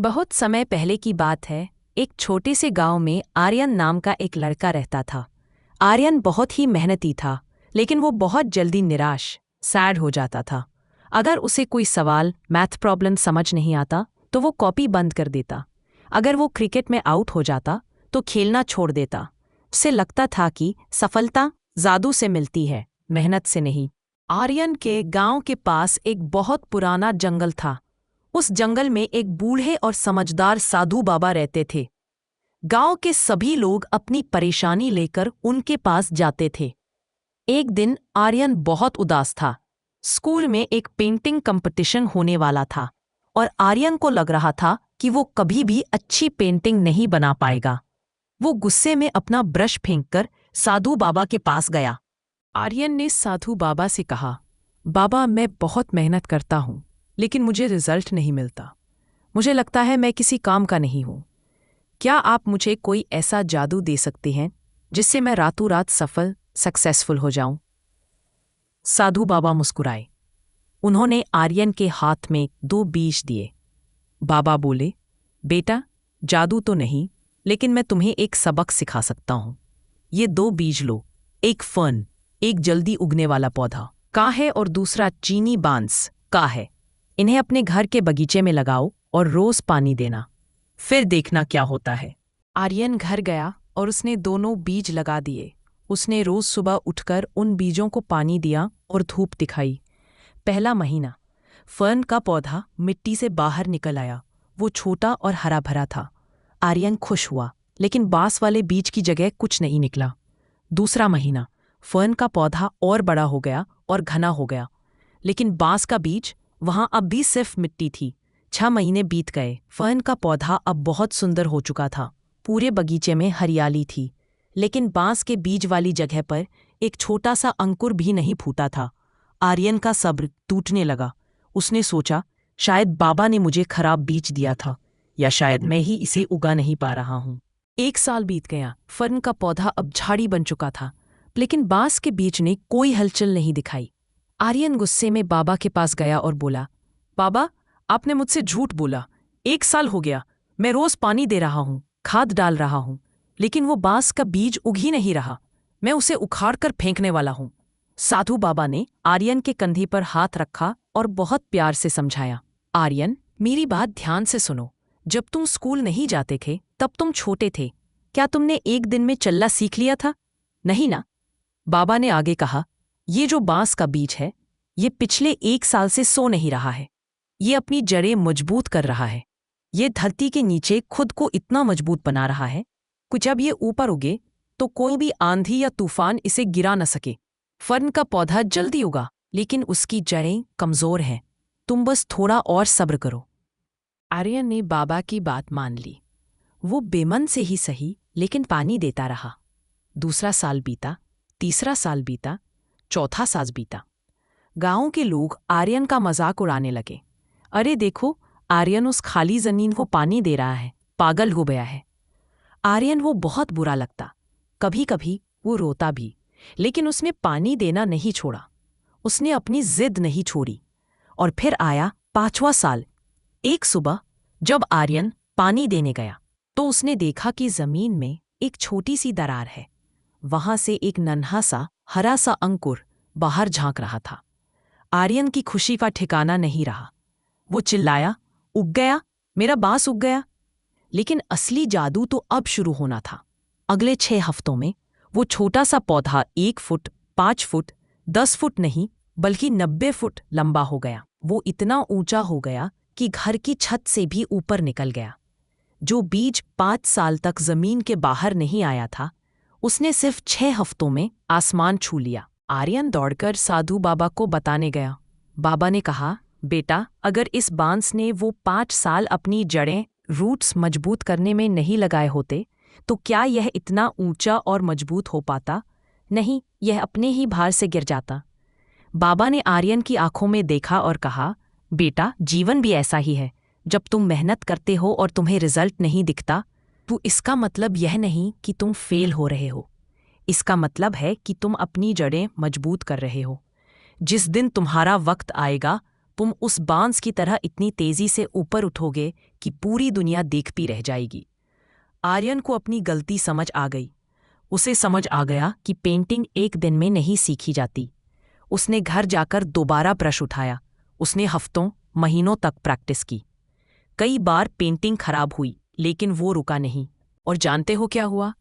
बहुत समय पहले की बात है। एक छोटे से गांव में आर्यन नाम का एक लड़का रहता था। आर्यन बहुत ही मेहनती था, लेकिन वो बहुत जल्दी निराश सैड हो जाता था। अगर उसे कोई सवाल मैथ प्रॉब्लम समझ नहीं आता तो वो कॉपी बंद कर देता। अगर वो क्रिकेट में आउट हो जाता तो खेलना छोड़ देता। उसे लगता था कि सफलता जादू से मिलती है, मेहनत से नहीं। आर्यन के गांव के पास एक बहुत पुराना जंगल था। उस जंगल में एक बूढ़े और समझदार साधु बाबा रहते थे। गांव के सभी लोग अपनी परेशानी लेकर उनके पास जाते थे। एक दिन आर्यन बहुत उदास था। स्कूल में एक पेंटिंग कंपटीशन होने वाला था और आर्यन को लग रहा था कि वो कभी भी अच्छी पेंटिंग नहीं बना पाएगा। वो गुस्से में अपना ब्रश फेंककर साधु बाबा के पास गया। आर्यन ने साधु बाबा से कहा, बाबा, मैं बहुत मेहनत करता हूँ, लेकिन मुझे रिजल्ट नहीं मिलता। मुझे लगता है मैं किसी काम का नहीं हूँ। क्या आप मुझे कोई ऐसा जादू दे सकते हैं जिससे मैं रातों रात सक्सेसफुल हो जाऊं? साधु बाबा मुस्कुराए। उन्होंने आर्यन के हाथ में 2 बीज दिए। बाबा बोले, बेटा, जादू तो नहीं, लेकिन मैं तुम्हें एक सबक सिखा सकता हूँ। ये 2 बीज लो। एक फर्न, एक जल्दी उगने वाला पौधा का है, और दूसरा चीनी बांस का है। इन्हें अपने घर के बगीचे में लगाओ और रोज पानी देना, फिर देखना क्या होता है। आर्यन घर गया और उसने दोनों बीज लगा दिए। उसने रोज सुबह उठकर उन बीजों को पानी दिया और धूप दिखाई। पहला महीना, फर्न का पौधा मिट्टी से बाहर निकल आया। वो छोटा और हरा भरा था। आर्यन खुश हुआ, लेकिन बांस वाले बीज की जगह कुछ नहीं निकला। दूसरा महीना, फर्न का पौधा और बड़ा हो गया और घना हो गया, लेकिन बांस का बीज वहां अब भी सिर्फ मिट्टी थी। 6 महीने बीत गए। फर्न का पौधा अब बहुत सुंदर हो चुका था। पूरे बगीचे में हरियाली थी, लेकिन बांस के बीज वाली जगह पर एक छोटा सा अंकुर भी नहीं फूटा था। आर्यन का सब्र टूटने लगा। उसने सोचा, शायद बाबा ने मुझे खराब बीज दिया था, या शायद मैं ही इसे उगा नहीं पा रहा हूँ। 1 साल बीत गया। फर्न का पौधा अब झाड़ी बन चुका था, लेकिन बांस के बीज ने कोई हलचल नहीं दिखाई। आर्यन गुस्से में बाबा के पास गया और बोला, बाबा, आपने मुझसे झूठ बोला। 1 साल हो गया, मैं रोज पानी दे रहा हूँ, खाद डाल रहा हूँ, लेकिन वो बांस का बीज उग ही नहीं रहा। मैं उसे उखाड़ कर फेंकने वाला हूँ। साधु बाबा ने आर्यन के कंधे पर हाथ रखा और बहुत प्यार से समझाया, आर्यन, मेरी बात ध्यान से सुनो। जब तुम स्कूल नहीं जाते थे तब तुम छोटे थे। क्या तुमने एक दिन में चलना सीख लिया था? नहीं ना। बाबा ने आगे कहा, ये जो बांस का बीज है, ये पिछले 1 साल से सो नहीं रहा है। ये अपनी जड़ें मजबूत कर रहा है। ये धरती के नीचे खुद को इतना मजबूत बना रहा है कि जब ये ऊपर उगे तो कोई भी आंधी या तूफान इसे गिरा न सके। फर्न का पौधा जल्दी उगा, लेकिन उसकी जड़ें कमजोर हैं। तुम बस थोड़ा और सब्र करो। आर्यन ने बाबा की बात मान ली। वो बेमन से ही सही, लेकिन पानी देता रहा। दूसरा साल बीता, तीसरा साल बीता, चौथा साल बीता। गांव के लोग आर्यन का मजाक उड़ाने लगे। अरे देखो, आर्यन उस खाली जमीन को पानी दे रहा है, पागल हो गया है। आर्यन वो बहुत बुरा लगता। कभी कभी वो रोता भी, लेकिन उसने पानी देना नहीं छोड़ा। उसने अपनी जिद नहीं छोड़ी। और फिर आया 5वां साल। एक सुबह जब आर्यन पानी देने गया तो उसने देखा कि जमीन में एक छोटी सी दरार है। वहां से एक नन्हा सा हरा सा अंकुर बाहर झांक रहा था। आर्यन की खुशी का ठिकाना नहीं रहा। वो चिल्लाया, उग गया, मेरा बांस उग गया। लेकिन असली जादू तो अब शुरू होना था। अगले 6 हफ्तों में वो छोटा सा पौधा 1 फुट, 5 फुट, 10 फुट नहीं, बल्कि 90 फुट लंबा हो गया। वो इतना ऊंचा हो गया कि घर की छत से भी ऊपर निकल गया। जो बीज 5 साल तक जमीन के बाहर नहीं आया था, उसने सिर्फ 6 हफ्तों में आसमान छू लिया। आर्यन दौड़कर साधु बाबा को बताने गया। बाबा ने कहा, बेटा, अगर इस बांस ने वो 5 साल अपनी जड़ें रूट्स मजबूत करने में नहीं लगाए होते तो क्या यह इतना ऊंचा और मजबूत हो पाता? नहीं, यह अपने ही भार से गिर जाता। बाबा ने आर्यन की आंखों में देखा और कहा, बेटा, जीवन भी ऐसा ही है। जब तुम मेहनत करते हो और तुम्हें रिजल्ट नहीं दिखता, तो इसका मतलब यह नहीं कि तुम फेल हो रहे हो। इसका मतलब है कि तुम अपनी जड़ें मजबूत कर रहे हो। जिस दिन तुम्हारा वक्त आएगा, तुम उस बांस की तरह इतनी तेजी से ऊपर उठोगे कि पूरी दुनिया देखती रह जाएगी। आर्यन को अपनी गलती समझ आ गई। उसे समझ आ गया कि पेंटिंग एक दिन में नहीं सीखी जाती। उसने घर जाकर दोबारा ब्रश उठाया। उसने हफ्तों महीनों तक प्रैक्टिस की। कई बार पेंटिंग खराब हुई, लेकिन वो रुका नहीं। और जानते हो क्या हुआ?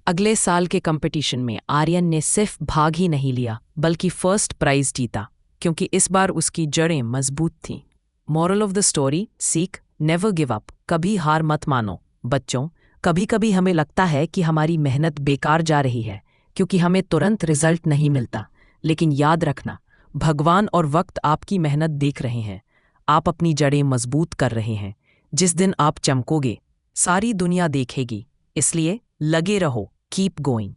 अगले साल के कंपटीशन में आर्यन ने सिर्फ भाग ही नहीं लिया, बल्कि फर्स्ट प्राइज जीता, क्योंकि इस बार उसकी जड़ें मजबूत थीं। मॉरल ऑफ द स्टोरी, सीख, नेवर गिव अप, कभी हार मत मानो। बच्चों, कभी कभी हमें लगता है कि हमारी मेहनत बेकार जा रही है, क्योंकि हमें तुरंत रिजल्ट नहीं मिलता। लेकिन याद रखना, भगवान और वक्त आपकी मेहनत देख रहे हैं। आप अपनी जड़ें मजबूत कर रहे हैं। जिस दिन आप चमकोगे, सारी दुनिया देखेगी। इसलिए लगे रहो, कीप गोइंग।